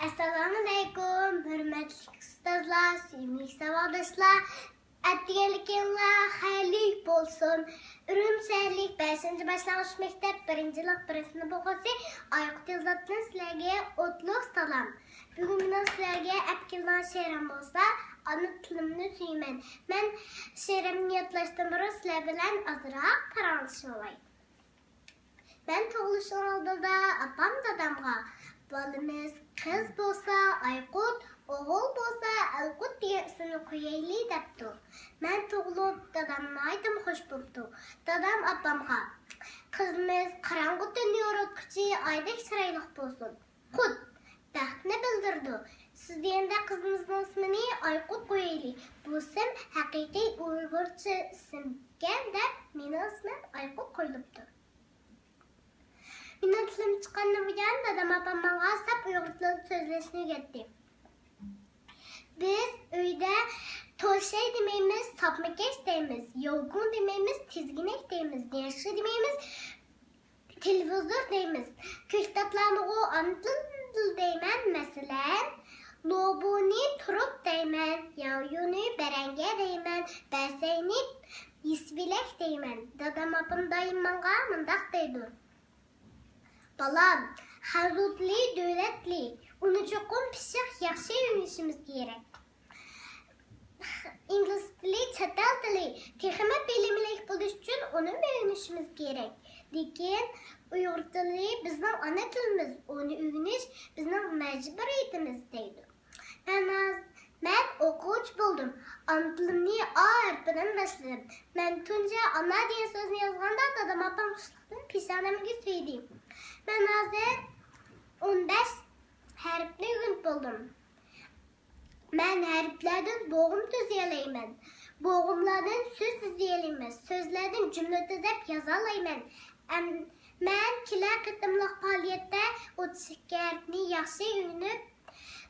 Assalamu alaikum, hürmetli ustazlar, sevimli savaşlar. Atdiyelik yıllar hayırlı olsun. Ürümşehirlik 5. başlangıç mektep 1. sınıf okusu Aykut Yılzat'ın sizlerge otluk salam. Bugün ben sizlerge etkilen şehrim olsa ana tilimini suyman. Ben şehrimini yatlaştım buru sizler bilen azırak paranlışı olayım. Ben toğluşun oldu da apam dadamga balımız kız bolsa Aykut, oğul bolsa Aykut diye ismini koyaylı depti. Ben toğlup dadamla aydım hoş buldu. Dadam apamga kızımız karanlık dönüyor küçüğü aydek çıraylık bolsun. Kut, ne bildirdi. Siz diyende kızımızın ismini Aykut koyaylı. Bu isim hakiki Uygurca isimken de benim ismim Aykut koyuluptu. Benim tilim çıkanı bilen dadam apam bana sap Uygurca sözleşini getti. Biz öyde toşey demeyimiz, sapmakeş deyimiz, yoğun demeyimiz, tizginek deyimiz, yaşlı demeyimiz, televizör deyimiz. Kültatlarını o anıtlı deymen mesela, lobuni turup deymen, yavyunu berenge deymen, beseyni yisvilek deymen. Dadam apam dayım bana mındak deydur. Balam, hazutli, dövletli, onu çokum pişik yaxşı öğrenişimiz gerek. İngiliz dili, çatal dili, texime bilimlik buluş için onu öğrenişimiz gerek. Lakin Uyghur dili bizim ana dilimiz, onu öğreniş bizim mecburiyetimiz deydi. Ben okuç buldum. Ana dilimni A harfinden başladım. Ben tunca ana diye sözünü yazganda dadam apam kışlıktan pişanamı söyleyeyim. Ben hazır 15 harfli gün buldum. Ben harflerden boğum düzeyeleyim. Boğumlardan söz düzeyeleyim. Sözlerden cümle düzep yazalayım. Ben kiler kıtımlıq faaliyette o şekertini yaxşı ünüp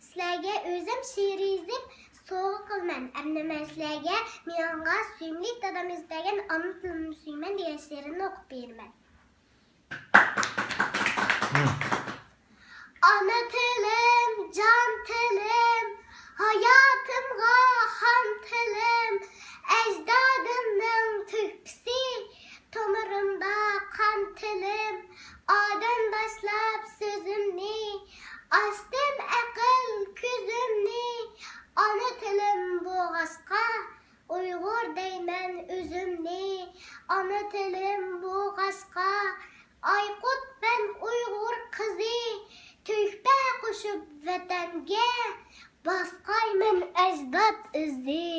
sizlerge özüm şiirizim soğuk kılman. Ben sizlerge miyanğa süymlik dadam izlegen anı tılımı suyman diyeslerini okup vermem. Ana tilim, can tilim, hayatımga han tilim, ecdadımның tüpsi, tomirimda kan tilim, adan başlap sözümni, açtım akıl küzümni, ana tilim boğazqa, Uyghur deymen özümni, ana tilim boğazqa, Aykut ben Uyghur kızı, tühbe koşup vatanga, baskaymen ecdat izi.